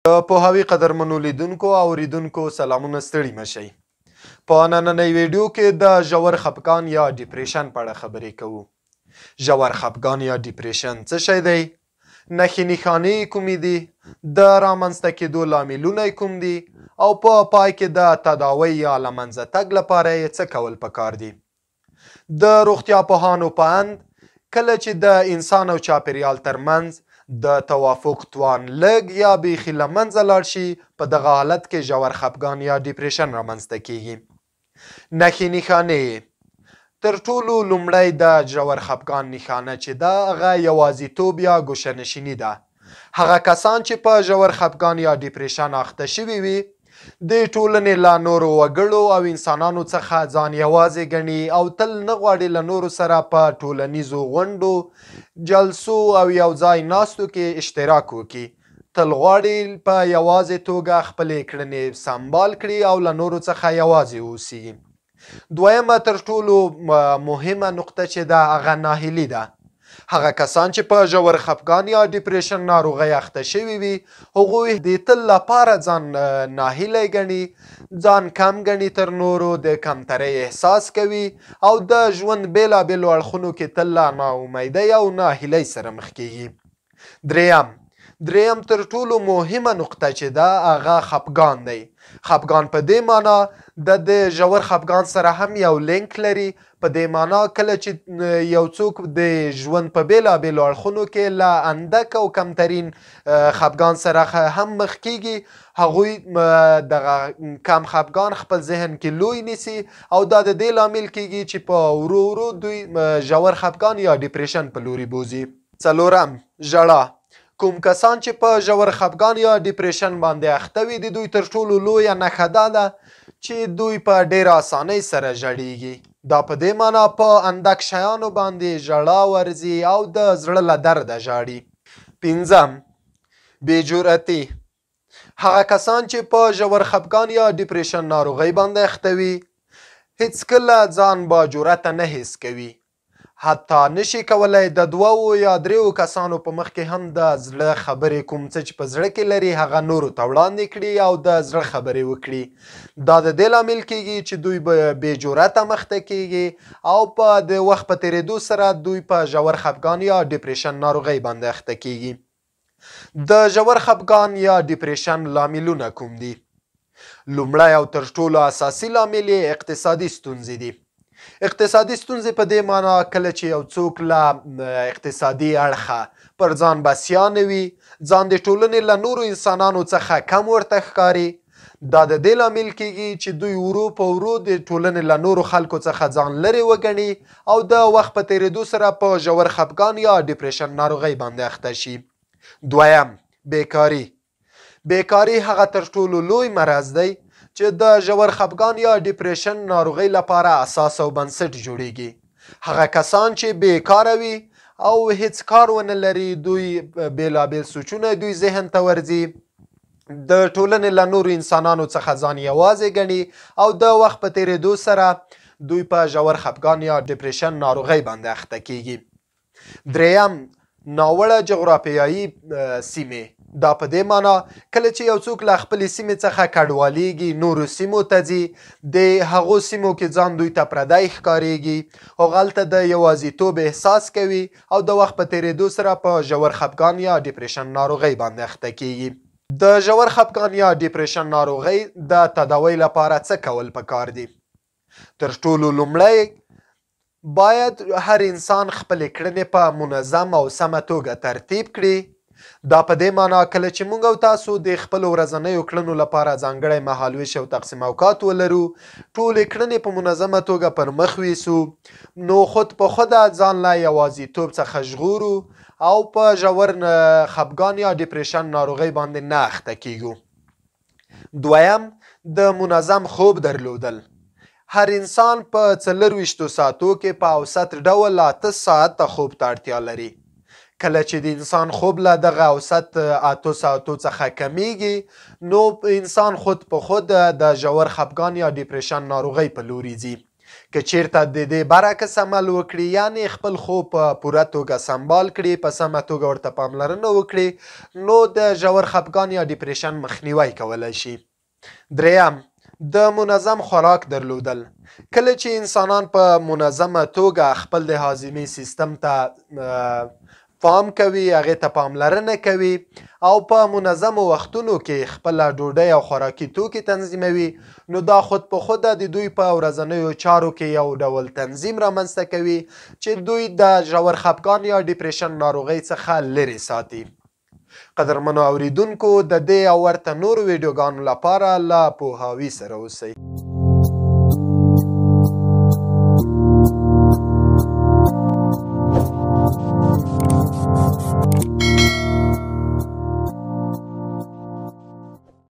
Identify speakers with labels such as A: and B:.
A: د پوهاوي قدرمنو لیدونکو او اوریدونکو سلامونه، ستړي مشئ. په نننۍ ویډیو کې د ژور خفګان یا ډیپریشن په اړه خبرې کوو. ژور خفګان یا ډیپریشن څه شی دی؟ نښې نښانې کومې دي؟ د رامنځته کېدو لاملونه یې کوم دي؟ او په پای کې د تداوی یا له منځه تګ لپاره یې څه کول پکار دي؟ د روغتیا پوهانو په اند کله چې د انسان او چاپیریال ترمنځ د توافق توان لږ یا بیخي له منځه لاړ شي، په دغه حالت کې ژور خفګان یا ډیپریشن رامنځته کیږي. نښې نښانې: تر ټولو لومړی د ژور خفګان نښانه چې ده هغه یوازیتوب یا ګوشهنشیني ده. هغه کسان چې په ژور خفګان یا ډیپریشن اخته شوي وي د ټولنې له نورو وګړو او انسانانو څخه ځان یوازې ګڼي او تل نه غواړي له نورو سره په ټولنیزو غونډو، جلسو او یو ځای ناستو کې اشتراک وکړي. تل غواړي په یوازې توګه خپلې کړنې سمبال کړي او له نورو څخه یوازې اوسي. دویمه تر ټولو مهمه نقطه چې ده هغه ناهیلي ده. هغه کسان چې په ژور خفګان یا ډیپریشن ناروغۍ اخته شوي وي هغوی د تل لپاره ځان ناهیلی ګڼي، ځان کم ګڼي، تر نورو د کمترۍ احساس کوي او د ژوند بیلابیلو اړخونو کې تل له ناامیدۍ او ناهیلۍ سره مخ کیږي. دریم تر ټولو مهمه نقطه چې ده هغه خفګان دی. خفګان په دې معنا د ژور خفګان سره هم یو لینک لري. په دې معنا کله چې یو څوک د ژوند په بیلابیلو اړخونو کې له اندک او کمترین خفګان سره هم مخ کیږي، هغوی دغه کم خفګان خپل ذهن کې لوی نیسي او دا د دې لامل کیږي چې په ورو ورو دوی ژور خفګان یا ډیپریشن په لوري بوځي. څلورم، ژړا. کوم کسان چې په ژور خفګان یا ډیپریشن باندې اخته وي د دوی تر ټولو لویه نښه دا ده چې دوی په ډېره اسانۍ سره ژړیږي. دا په دې معنا په اندک شیانو باندې ژړا ورځي او د زړه له درده ژاړي. پنځم، بې جرأتي. هغه کسان چې په ژور خفګان یا ډیپریشن ناروغۍ باندې اخته وي هیڅکله ځان با جرأته نه حس کوي. حتی نشي کولی د دوو یا دریو کسانو په مخ کې هم د زړه خبرې، کوم څه چې په زړه کې لري هغه نورو ته وړاندې کړي او د زړه خبرې وکړي. دا د دې لامل کیږي چې دوی بې جرأته مخته کیږي او په د وخت په تیریدو سره دوی په ژور خفګان یا ډیپریشن ناروغۍ باندې اخته کیږي. د ژور خفګان یا ډیپریشن لاملونه کوم دي؟ لومړی او تر ټولو اساسي لامل یې اقتصادي ستونزې دي. اقتصادي ستونزې په دې معنا کله چې یو څوک له اقتصادي اړخه پر ځان بسیا نه وي، ځان د ټولنې له نورو انسانانو څخه کم ورته ښکاري. دا د دې لامل کیږي چې دوی ورو په ورو د ټولنې له نورو خلکو څخه ځان لرې وګڼي او د وخت په تیریدو سره په ژور خفګان یا ډیپریشن ناروغۍ باندې اخته شي. دویم، بیکاري. بیکاري هغه تر ټولو لوی مرض دی چې د ژور خفګان یا ډیپریشن ناروغۍ لپاره اساس او بنسټ جوړیږي. هغه کسان چې بیکاره وي او هیڅ کار ونه لري دوی بیلابیل سوچونه دوی ذهن ته ورځي، د ټولنې له نورو انسانانو څخه ځان یوازې ګڼي او د وخت په تیریدو سره دوی په ژور خفګان یا ډیپریشن ناروغۍ باندې اخته کیږي. دریم، ناوړه جغرافیایي سیمې. دا په دې معنا کله چې یو څوک له خپلې سیمې څخه کډوالیږي، نورو سیمو ته ځي، د هغو سیمو کې ځان دوی ته پردی ښکاریږي، هغلته د یوازیتوب احساس کوي او د وخت په تیریدو سره په ژور خفګان یا ډیپریشن ناروغۍ باندې اخته کیږي. د ژور خفګان یا ډیپریشن ناروغۍ د تداوی لپاره څه کول پکار دي؟ تر ټولو لومړی باید هر انسان خپلې کړنې په منظم او سمه توګه ترتیب کړي. دا په دې معنا کله چې موږ او تاسو د خپلو ورځنیو کړنو لپاره ځانګړی مهالویش او تقسیم اوقات ولرو، ټولې کړنې په منظمه توګه پر مخ ویسو، نو خود په خوده ځان له یوازیتوب څخه ژغورو او په ژور خفګان یا ډیپریشن ناروغۍ باندې نه اخته کیږو. دویم، د منظم خوب درلودل. هر انسان په 24 ساعتو کې په اوسط ډول 8 ساعته خوب ته اړتیا لري. کله چې د انسان خوب له دغه اوسط 8 ساعتو څخه کمیږي نو انسان خود په خود د ژور خفګان یا ډیپریشن ناروغۍ په لوري ځي. که چیرته د دې برعکس عمل وکړي یعنې خپل خوب په پوره توګه سمبال کړي په سمه توګه ورته پاملرنه وکړي نو د ژور خفګان یا ډیپریشن مخنیوی کولی شي. دریم د منظم خوراک درلودل. کله چې انسانان په منظمه توګه خپل د هاضمې سیستم ته پام کوي هغې ته پاملرنه کوي او په منظمو وختونو کې خپله ډوډۍ او خوراکي توکي تنظیموي نو دا خود په خوده د دوی په ورځنیو چارو کې یو ډول تنظیم رامنځته کوي چې دوی د ژور خفګان یا ډیپریشن ناروغۍ څخه لرې ساتي. قدرمنو اوریدونکو د دې او ورته نورو ویډیوګانو لپاره له پوهاوي سره اوسئ.